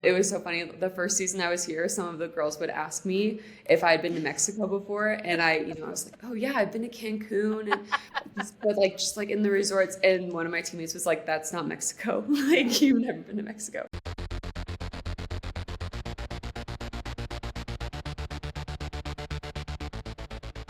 It was so funny. The first season I was here, some of the girls would ask me if I had been to Mexico before, and I was like, "Oh yeah, I've been to Cancun," and but like just like in the resorts. And one of my teammates was like, "That's not Mexico. Like you've never been to Mexico."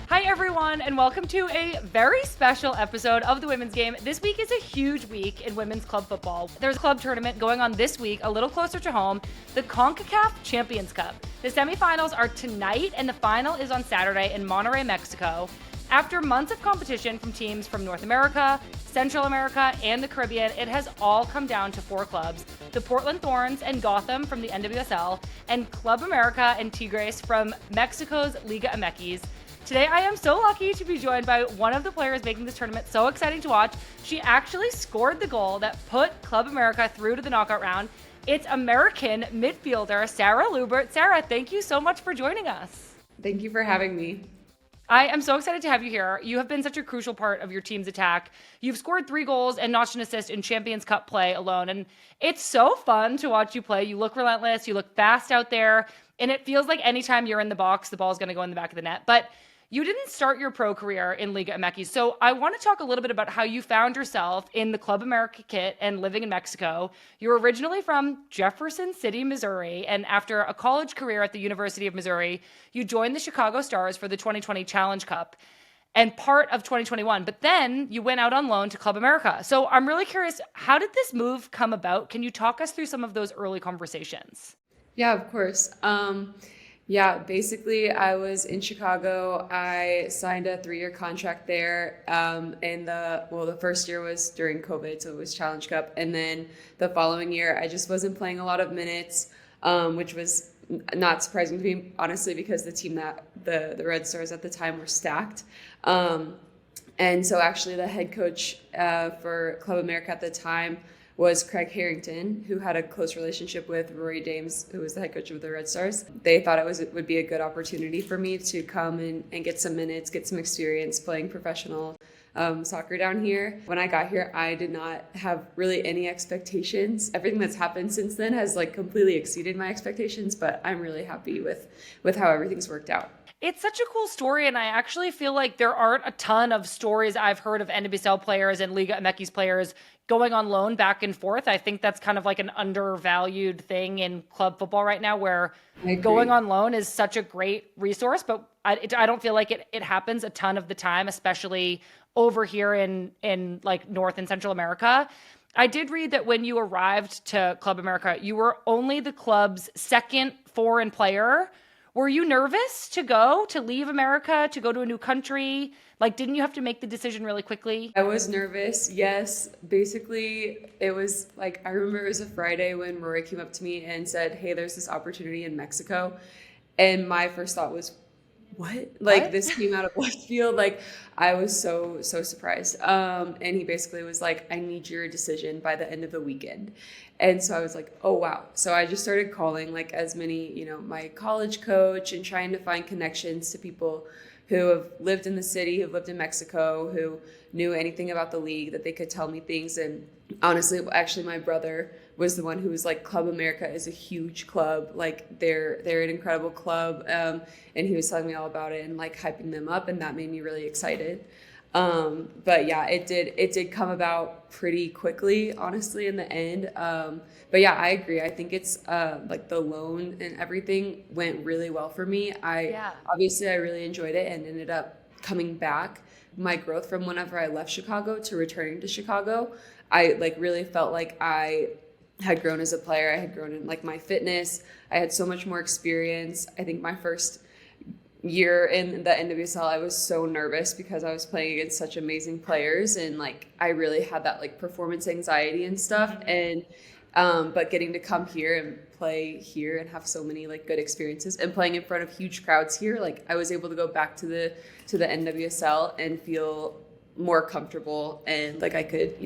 Hi, everyone, and welcome to a very special episode of the Women's Game. This week is a huge week in women's club football. There's a club tournament going on this week, a little closer to home, the CONCACAF Champions Cup. The semifinals are tonight, and the final is on Saturday in Monterrey, Mexico. After months of competition from teams from North America, Central America, and the Caribbean, it has all come down to four clubs: the Portland Thorns and Gotham from the NWSL, and Club América and Tigres from Mexico's Liga MX. Today, I am so lucky to be joined by one of the players making this tournament so exciting to watch. She actually scored the goal that put Club América through to the knockout round. It's American midfielder Sarah Luebbert. Sarah, thank you so much for joining us. Thank you for having me. I am so excited to have you here. You have been such a crucial part of your team's attack. You've scored 3 goals and notched an assist in Champions Cup play alone. And it's so fun to watch you play. You look relentless. You look fast out there. And it feels like anytime you're in the box, the ball's going to go in the back of the net. But you didn't start your pro career in Liga MX. So I want to talk a little bit about how you found yourself in the Club América kit and living in Mexico. You're originally from Jefferson City, Missouri, and after a college career at the University of Missouri, you joined the Chicago Stars for the 2020 Challenge Cup and part of 2021. But then you went out on loan to Club América. So I'm really curious, how did this move come about? Can you talk us through some of those early conversations? Yeah, of course. Yeah, basically, I was in Chicago. I signed a 3-year contract there. And the first year was during COVID, so it was Challenge Cup. And then the following year, I just wasn't playing a lot of minutes, which was not surprising to me, honestly, because the team that the Red Stars at the time were stacked. And so actually, the head coach for Club America at the time was Craig Harrington, who had a close relationship with Rory Dames, who was the head coach of the Red Stars. They thought it would be a good opportunity for me to come and get some minutes, get some experience playing professional soccer down here. When I got here, I did not have really any expectations. Everything that's happened since then has like completely exceeded my expectations, but I'm really happy with how everything's worked out. It's such a cool story, and I actually feel like there aren't a ton of stories I've heard of NWSL players and Liga MX players going on loan back and forth. I think that's kind of like an undervalued thing in club football right now, where going on loan is such a great resource, but I don't feel like it happens a ton of the time, especially over here in like North and Central America. I did read that when you arrived to Club América, you were only the club's second foreign player. Were you nervous to leave America, to go to a new country? Like, didn't you have to make the decision really quickly? I was nervous, yes. Basically, it was like, I remember it was a Friday when Rory came up to me and said, "Hey, there's this opportunity in Mexico." And my first thought was, what? Like, this came out of left field. Like, I was so surprised. And he basically was like, "I need your decision by the end of the weekend." And so I was like, oh, wow. So I just started calling like as many, my college coach and trying to find connections to people who have lived in the city, who've lived in Mexico, who knew anything about the league, that they could tell me things. And honestly, actually, my brother was the one who was like, Club América is a huge club. Like they're an incredible club. And he was telling me all about it and like hyping them up. And that made me really excited. But yeah, it did come about pretty quickly, honestly, in the end. But yeah, I agree. I think it's, like the loan and everything went really well for me. Obviously I really enjoyed it and ended up coming back. My growth from whenever I left Chicago to returning to Chicago, I like really felt like I had grown as a player. I had grown in like my fitness. I had so much more experience. I think my first year in the NWSL, I was so nervous because I was playing against such amazing players, and like I really had that like performance anxiety and stuff. And but getting to come here and play here and have so many like good experiences and playing in front of huge crowds here, like I was able to go back to the NWSL and feel more comfortable, and like I could,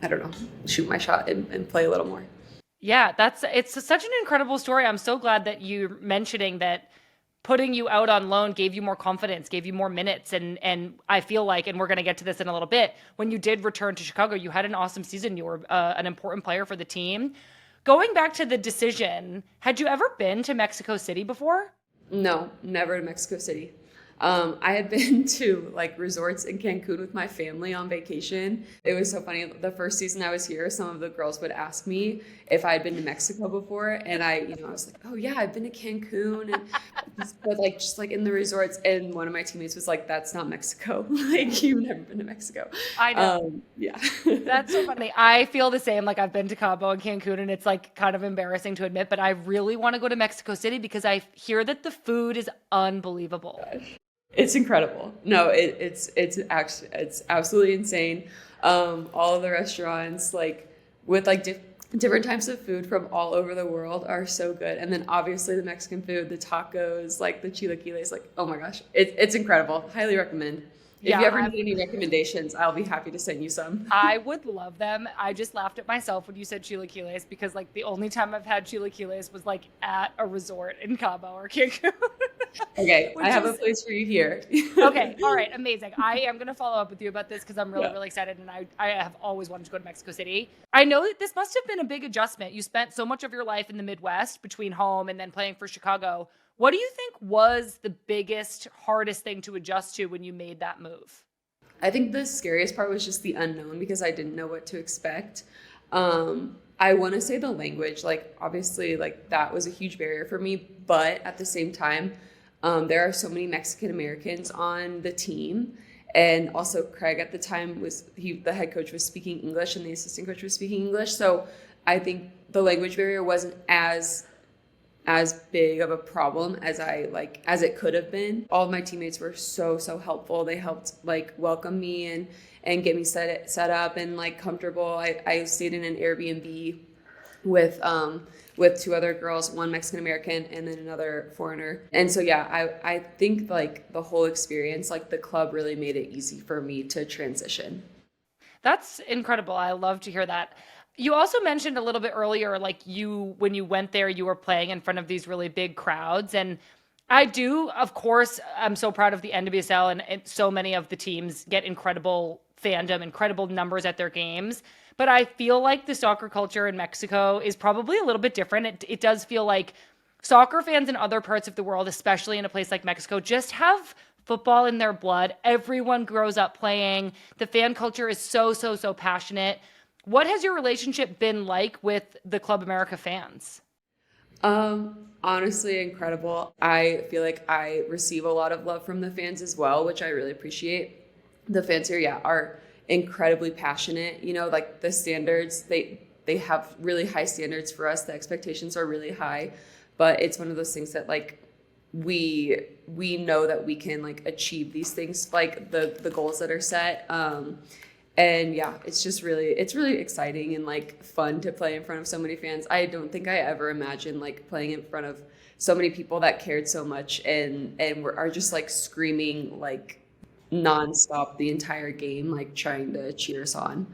I don't know, shoot my shot and play a little more. Yeah, it's such an incredible story. I'm so glad that you're mentioning that putting you out on loan gave you more confidence, gave you more minutes. And I feel like, and we're going to get to this in a little bit, when you did return to Chicago, you had an awesome season. You were an important player for the team. Going back to the decision, had you ever been to Mexico City before? No, never to Mexico City. I had been to like resorts in Cancun with my family on vacation. It was so funny. The first season I was here, some of the girls would ask me if I had been to Mexico before. And I was like, oh yeah, I've been to Cancun and but like just like in the resorts. And one of my teammates was like, that's not Mexico. Like you've never been to Mexico. I know. Yeah. That's so funny. I feel the same. Like I've been to Cabo and Cancun and it's like kind of embarrassing to admit, but I really want to go to Mexico City because I hear that the food is unbelievable. It's incredible. No, it's actually it's absolutely insane. All of the restaurants like with like different types of food from all over the world are so good. And then obviously the Mexican food, the tacos, like the chilaquiles, like oh my gosh, it's incredible. Highly recommend. If you ever need any recommendations, I'll be happy to send you some. I would love them. I just laughed at myself when you said chilaquiles because like the only time I've had chilaquiles was like at a resort in Cabo or Cancun. Okay, I have a place for you here. Okay, all right, amazing. I am going to follow up with you about this because I'm really excited and I have always wanted to go to Mexico City. I know that this must have been a big adjustment. You spent so much of your life in the Midwest between home and then playing for Chicago. What do you think was the biggest, hardest thing to adjust to when you made that move? I think the scariest part was just the unknown because I didn't know what to expect. I want to say the language, like obviously like that was a huge barrier for me, but at the same time, there are so many Mexican Americans on the team. And also Craig at the time the head coach was speaking English and the assistant coach was speaking English. So I think the language barrier wasn't as big of a problem as it could have been. All of my teammates were so helpful. They helped like welcome me and get me set up and like comfortable. I stayed in an Airbnb with two other girls, one Mexican American and then another foreigner. And so yeah, I think like the whole experience, like the club really made it easy for me to transition. That's incredible. I love to hear that. You also mentioned a little bit earlier, like when you went there, you were playing in front of these really big crowds. And I do, of course, I'm so proud of the NWSL and so many of the teams get incredible fandom, incredible numbers at their games. But I feel like the soccer culture in Mexico is probably a little bit different. It does feel like soccer fans in other parts of the world, especially in a place like Mexico, just have football in their blood. Everyone grows up playing. The fan culture is so passionate. What has your relationship been like with the Club America fans? Honestly, incredible. I feel like I receive a lot of love from the fans as well, which I really appreciate. The fans here, yeah, are incredibly passionate. You know, like the standards, they have really high standards for us. The expectations are really high, but it's one of those things that like we know that we can like achieve these things, like the goals that are set. And yeah, it's really exciting and like fun to play in front of so many fans. I don't think I ever imagined like playing in front of so many people that cared so much and are just like screaming like nonstop the entire game, like trying to cheer us on.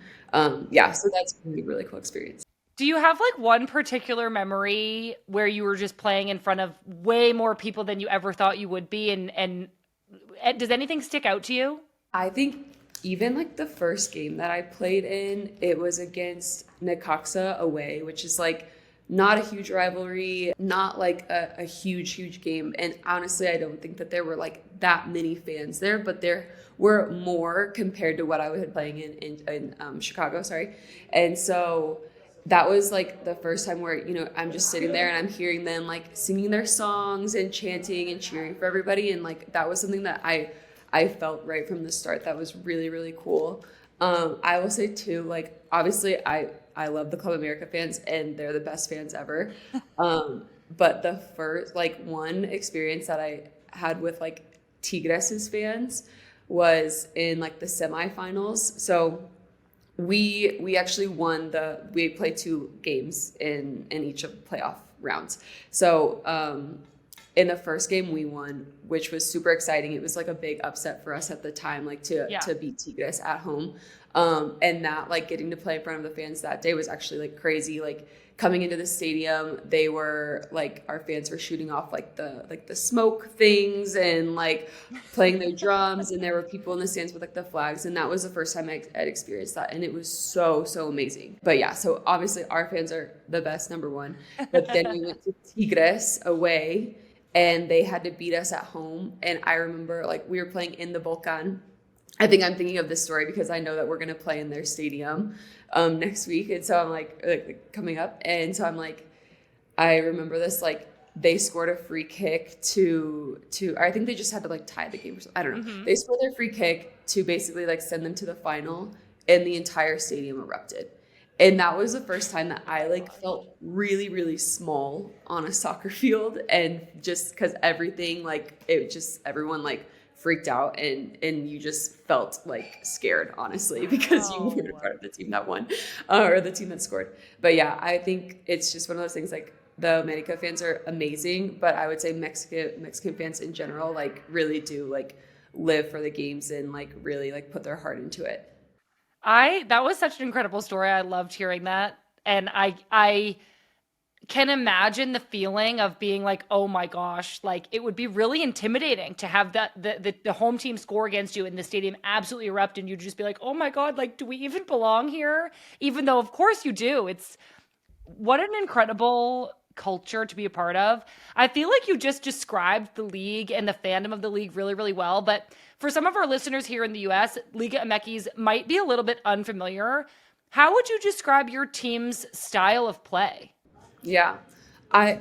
Yeah, so that's been a really cool experience. Do you have like one particular memory where you were just playing in front of way more people than you ever thought you would be? And does anything stick out to you? I think even like the first game that I played in, it was against Necaxa away, which is like not a huge rivalry, not like a huge game. And honestly, I don't think that there were like that many fans there, but there were more compared to what I was playing in Chicago, sorry. And so that was like the first time where, you know, I'm just sitting there and I'm hearing them like singing their songs and chanting and cheering for everybody. And like, that was something that I felt right from the start. That was really cool. I will say too, like, obviously I love the Club America fans and they're the best fans ever. But the first, like one experience that I had with like Tigres' fans was in like the semifinals. So we actually we played 2 games in each of the playoff rounds. So, in the first game we won, which was super exciting. It was like a big upset for us at the time, like to beat Tigres at home. And that like getting to play in front of the fans that day was actually like crazy. Like coming into the stadium, they were like, our fans were shooting off like the smoke things and like playing their drums, and there were people in the stands with like the flags, and that was the first time I'd experienced that, and it was so amazing. But yeah, so obviously our fans are the best, number one. But then we went to Tigres away, and they had to beat us at home. And I remember like we were playing in the Volcan. I think I'm thinking of this story because I know that we're going to play in their stadium next week. And so I'm like coming up. And so I'm like, I remember this, like they scored a free kick to, I think they just had to like tie the game or something. I don't know. Mm-hmm. They scored their free kick to basically like send them to the final, and the entire stadium erupted. And that was the first time that I like felt really small on a soccer field. And just because everything, like it just, everyone like freaked out, and you just felt like scared, honestly, because you weren't a part of the team that won or the team that scored. But yeah, I think it's just one of those things, like the America fans are amazing, but I would say Mexican fans in general like really do like live for the games and like really like put their heart into it. That was such an incredible story. I loved hearing that. And I can imagine the feeling of being like, oh my gosh, like it would be really intimidating to have that the home team score against you and the stadium absolutely erupt, and you'd just be like, oh my God, like, do we even belong here? Even though of course you do. It's what an incredible culture to be a part of. I feel like you just described the league and the fandom of the league really well, but for some of our listeners here in the US, Liga MX might be a little bit unfamiliar. How would you describe your team's style of play? Yeah, I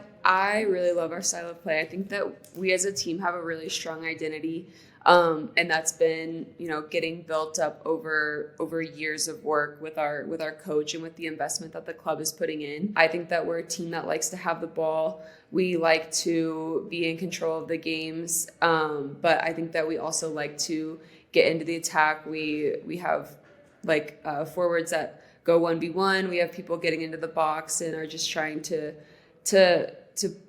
really love our style of play. I think that we as a team have a really strong identity, and that's been, you know, getting built up over years of work with our coach and with the investment that the club is putting in. I think that we're a team that likes to have the ball. We like to be in control of the games, but I think that we also like to get into the attack. We have like forwards that go 1v1. We have people getting into the box and are just trying to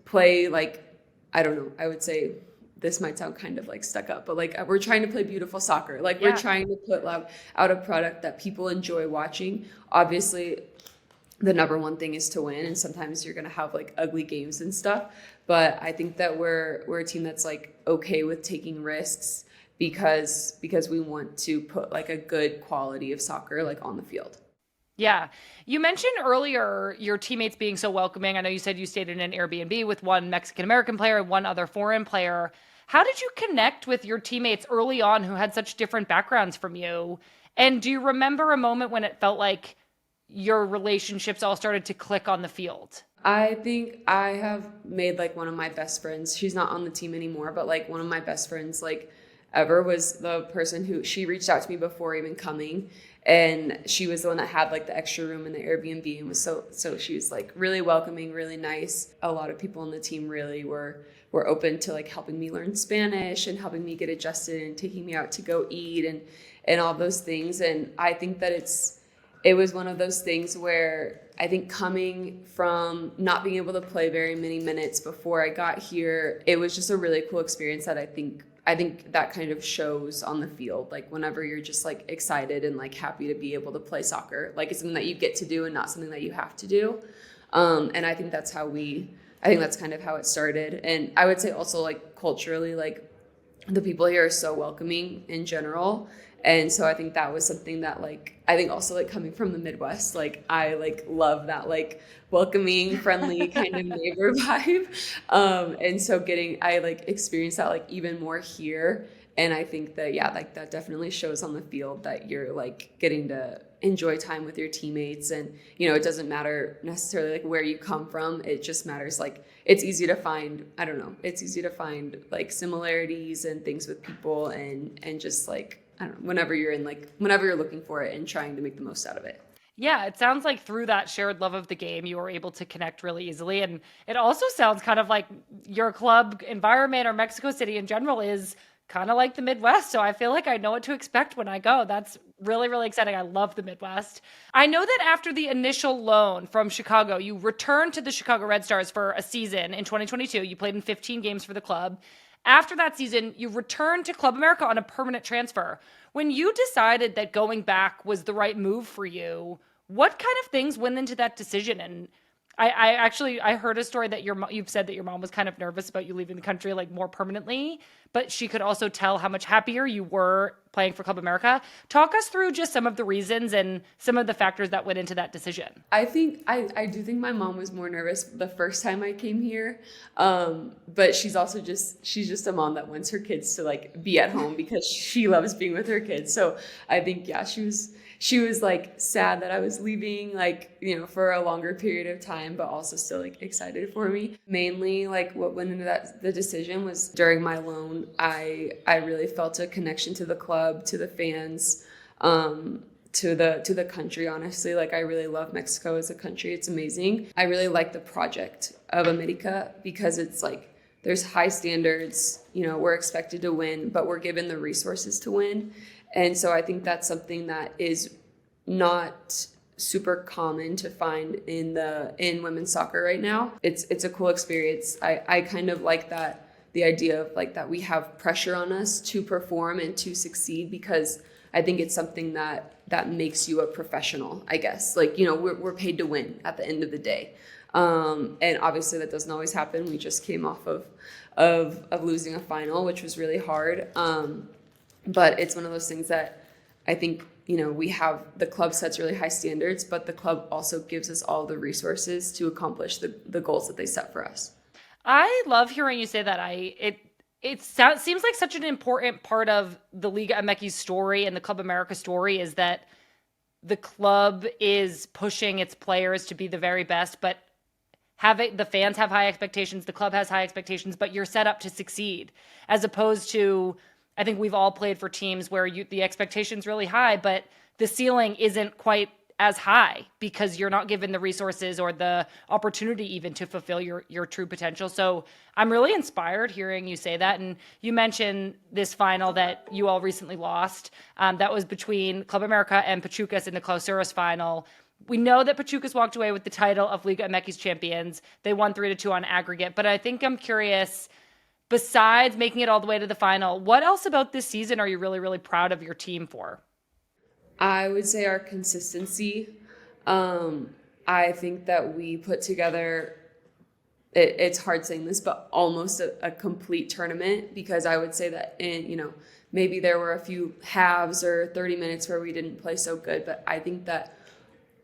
play, like, I don't know, I would say this might sound kind of like stuck up, but like we're trying to play beautiful soccer. Like we're trying to put out a product that people enjoy watching. Obviously, the number one thing is to win, and sometimes you're going to have like ugly games and stuff. But I think that we're a team that's like okay with taking risks because we want to put like a good quality of soccer like on the field. Yeah. You mentioned earlier your teammates being so welcoming. I know you said you stayed in an Airbnb with one Mexican-American player and one other foreign player. How did you connect with your teammates early on who had such different backgrounds from you? And do you remember a moment when it felt like your relationships all started to click on the field? I think I have made like one of my best friends. She's not on the team anymore, but like one of my best friends like ever was the person who, she reached out to me before even coming. And she was the one that had like the extra room in the Airbnb, and was so she was like really welcoming, really nice. A lot of people on the team really were open to like helping me learn Spanish and helping me get adjusted and taking me out to go eat and all those things. And I think that it was one of those things where I think coming from not being able to play very many minutes before I got here, it was just a really cool experience that I think that kind of shows on the field. Like whenever you're just like excited and like happy to be able to play soccer, like it's something that you get to do and not something that you have to do. And I think that's kind of how it started. And I would say also like culturally, like the people here are so welcoming in general. And so I think that was something that like, I think also like coming from the Midwest, like I like love that like welcoming, friendly kind of neighbor vibe. And so I like experienced that like even more here. And I think that, yeah, like that definitely shows on the field that you're like getting to enjoy time with your teammates. And, you know, it doesn't matter necessarily like where you come from. It just matters like it's easy to find, I don't know, it's easy to find like similarities and things with people and just like, I don't know, whenever you're looking for it and trying to make the most out of it. Yeah, it sounds like through that shared love of the game, you were able to connect really easily. And it also sounds kind of like your club environment or Mexico City in general is kind of like the Midwest. So I feel like I know what to expect when I go. That's really exciting. I love the Midwest. I know that after the initial loan from Chicago, you returned to the Chicago Red Stars for a season in 2022. You played in 15 games for the club. After that season, you returned to Club América on a permanent transfer. When you decided that going back was the right move for you, what kind of things went into that decision? And I heard a story that you've said that your mom was kind of nervous about you leaving the country like more permanently, but she could also tell how much happier you were playing for Club America. Talk us through just some of the reasons and some of the factors that went into that decision. I do think my mom was more nervous the first time I came here. But she's just a mom that wants her kids to like be at home because she loves being with her kids. So I think, yeah, she was like sad that I was leaving, like, you know, for a longer period of time, but also still like excited for me. Mainly like what went into the decision was during my loan, I really felt a connection to the club, to the fans, to the country. Honestly, like I really love Mexico as a country. It's amazing. I really like the project of America because it's like there's high standards, you know, we're expected to win, but we're given the resources to win. And so I think that's something that is not super common to find in women's soccer right now. It's a cool experience. I kind of like that, the idea of like that we have pressure on us to perform and to succeed, because I think it's something that makes you a professional, I guess. Like, you know, we're paid to win at the end of the day. And obviously that doesn't always happen. We just came off of losing a final, which was really hard. But it's one of those things that I think, you know, the club sets really high standards, but the club also gives us all the resources to accomplish the goals that they set for us. I love hearing you say that. Seems like such an important part of the Liga MX story and the Club America story is that the club is pushing its players to be the very best, but the fans have high expectations, the club has high expectations, but you're set up to succeed, as opposed to, I think we've all played for teams where the expectation's really high, but the ceiling isn't quite as high because you're not given the resources or the opportunity even to fulfill your true potential. So I'm really inspired hearing you say that. And you mentioned this final that you all recently lost. That was between Club America and Pachucas in the Clausuras final. We know that Pachucas walked away with the title of Liga MX champions. They won 3-2 on aggregate. But I think I'm curious, besides making it all the way to the final, what else about this season are you really, really proud of your team for? I would say our consistency. I think that we put together, it's hard saying this, but almost a complete tournament, because I would say that maybe there were a few halves or 30 minutes where we didn't play so good, but I think that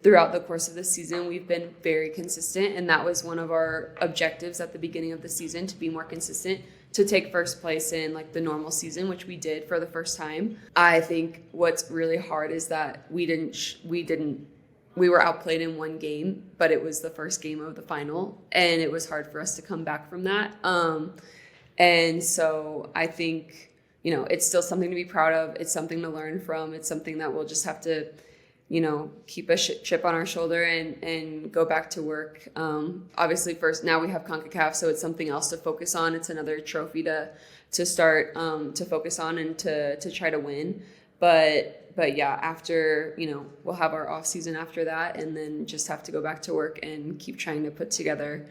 throughout the course of the season, we've been very consistent, and that was one of our objectives at the beginning of the season, to be more consistent, to take first place in like the normal season, which we did for the first time. I think what's really hard is that we were outplayed in one game, but it was the first game of the final, and it was hard for us to come back from that. And so I think, you know, it's still something to be proud of. It's something to learn from. It's something that we'll just have to, you know, keep a chip on our shoulder and go back to work. Obviously, first, now we have CONCACAF, so it's something else to focus on. It's another trophy to start to focus on and to try to win. But yeah, after, you know, we'll have our off season after that, and then just have to go back to work and keep trying to put together,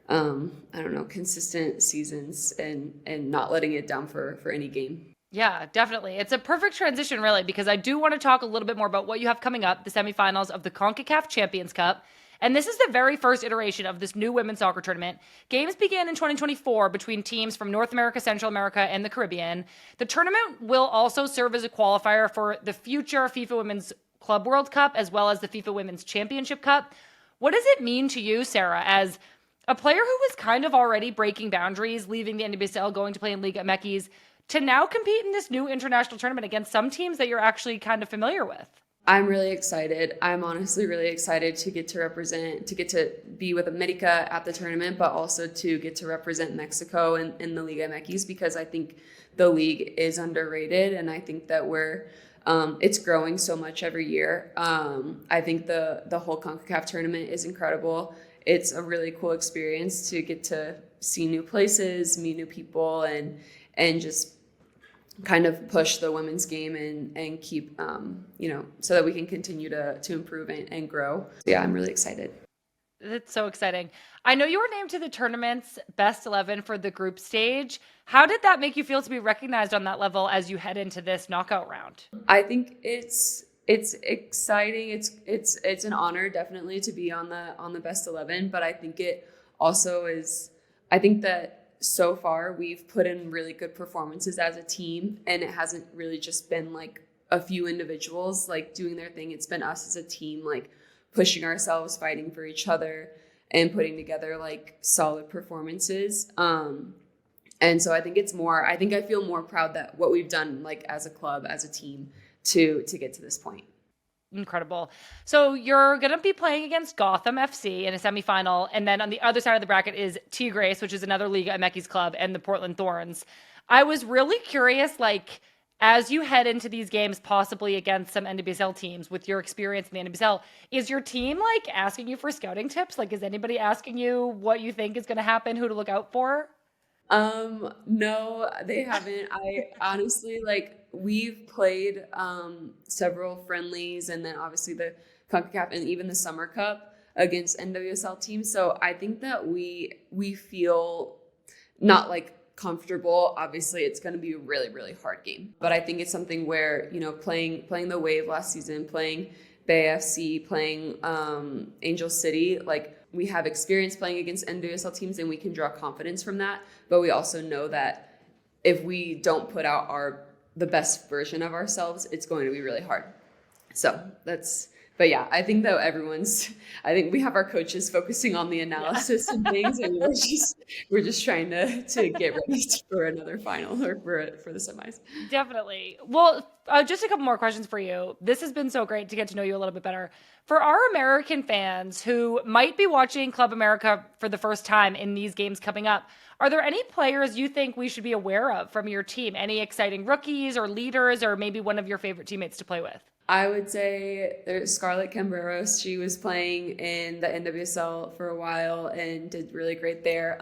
consistent seasons and not letting it down for any game. Yeah, definitely. It's a perfect transition, really, because I do want to talk a little bit more about what you have coming up, the semifinals of the CONCACAF Champions Cup. And this is the very first iteration of this new women's soccer tournament. Games began in 2024 between teams from North America, Central America, and the Caribbean. The tournament will also serve as a qualifier for the future FIFA Women's Club World Cup, as well as the FIFA Women's Championship Cup. What does it mean to you, Sarah, as a player who was kind of already breaking boundaries, leaving the NWSL, going to play in Liga MX, to now compete in this new international tournament against some teams that you're actually kind of familiar with? I'm really excited. I'm honestly really excited to get to represent, to get to be with America at the tournament, but also to get to represent Mexico in the Liga MX, because I think the league is underrated, and I think that it's growing so much every year. I think the whole CONCACAF tournament is incredible. It's a really cool experience to get to see new places, meet new people, and just kind of push the women's game and keep, so that we can continue to improve and grow. Yeah, I'm really excited. It's so exciting. I know you were named to the tournament's best 11 for the group stage. How did that make you feel to be recognized on that level as you head into this knockout round? I think it's it's exciting. It's an honor definitely to be on the best 11, but I think it also is. I think that so far we've put in really good performances as a team, and it hasn't really just been like a few individuals like doing their thing. It's been us as a team like pushing ourselves, fighting for each other, and putting together like solid performances. And so I think it's more. I think I feel more proud that what we've done like as a club, as a team, to get to this point. Incredible. So you're going to be playing against Gotham FC in a semifinal. And then on the other side of the bracket is Tigres, which is another Liga MX club, and the Portland Thorns. I was really curious, like, as you head into these games, possibly against some NWSL teams with your experience in the NWSL, is your team like asking you for scouting tips? Like, is anybody asking you what you think is going to happen, who to look out for? No, they haven't. I honestly like we've played several friendlies and then obviously the CONCACAF and even the Summer Cup against NWSL teams. So I think that we feel not like comfortable. Obviously, it's going to be a really, really hard game. But I think it's something where, playing the Wave last season, playing Bay FC, playing Angel City, like we have experience playing against NWSL teams and we can draw confidence from that. But we also know that if we don't put out the best version of ourselves, it's going to be really hard. So but yeah, I think that I think we have our coaches focusing on the analysis and things, and we're just trying to get ready for another final or for the semis. Definitely. Well, just a couple more questions for you. This has been so great to get to know you a little bit better. For our American fans who might be watching Club America for the first time in these games coming up, are there any players you think we should be aware of from your team? Any exciting rookies or leaders, or maybe one of your favorite teammates to play with? I would say there's Scarlett Cambreros. She was playing in the NWSL for a while and did really great there.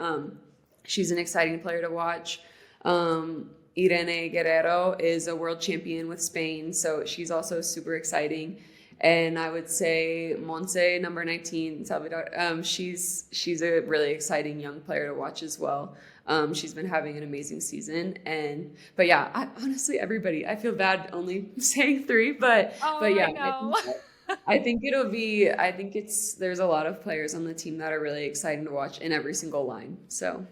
She's an exciting player to watch. Irene Guerrero is a world champion with Spain, so she's also super exciting. And I would say Monse, number 19, Salvador. She's a really exciting young player to watch as well. She's been having an amazing season, but yeah, honestly, everybody. I feel bad only saying three, but yeah, I think it'll be. I think there's a lot of players on the team that are really exciting to watch in every single line. So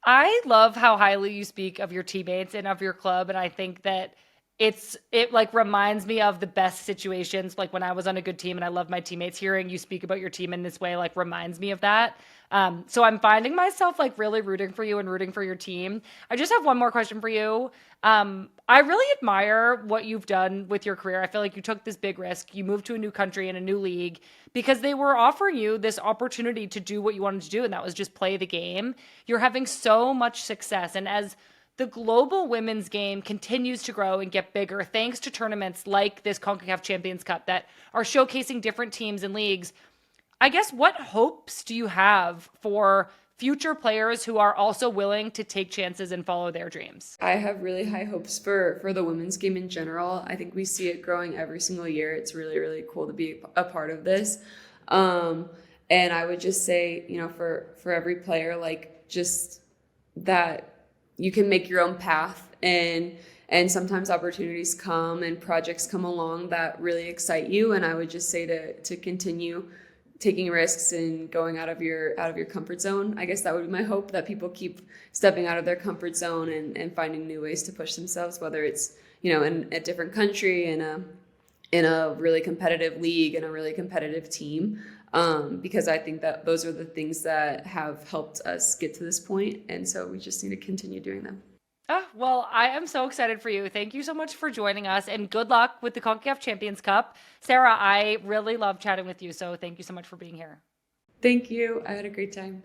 I love how highly you speak of your teammates and of your club, and I think that it like reminds me of the best situations, like when I was on a good team and I love my teammates. Hearing you speak about your team in this way like reminds me of that. So I'm finding myself like really rooting for you and rooting for your team. I just have one more question for you. I really admire what you've done with your career. I feel like you took this big risk. You moved to a new country and a new league because they were offering you this opportunity to do what you wanted to do, and that was just play the game. You're having so much success, and as the global women's game continues to grow and get bigger thanks to tournaments like this CONCACAF Champions Cup that are showcasing different teams and leagues. I guess, what hopes do you have for future players who are also willing to take chances and follow their dreams? I have really high hopes for the women's game in general. I think we see it growing every single year. It's really, really cool to be a part of this. And I would just say, for every player, like just that you can make your own path, and sometimes opportunities come and projects come along that really excite you. And I would just say to continue taking risks and going out of your comfort zone. I guess that would be my hope, that people keep stepping out of their comfort zone and finding new ways to push themselves, whether it's, in a different country, in a really competitive league, in a really competitive team. Because I think that those are the things that have helped us get to this point. And so we just need to continue doing them. Oh, well, I am so excited for you. Thank you so much for joining us, and good luck with the CONCACAF Champions Cup. Sarah, I really love chatting with you, so thank you so much for being here. Thank you. I had a great time.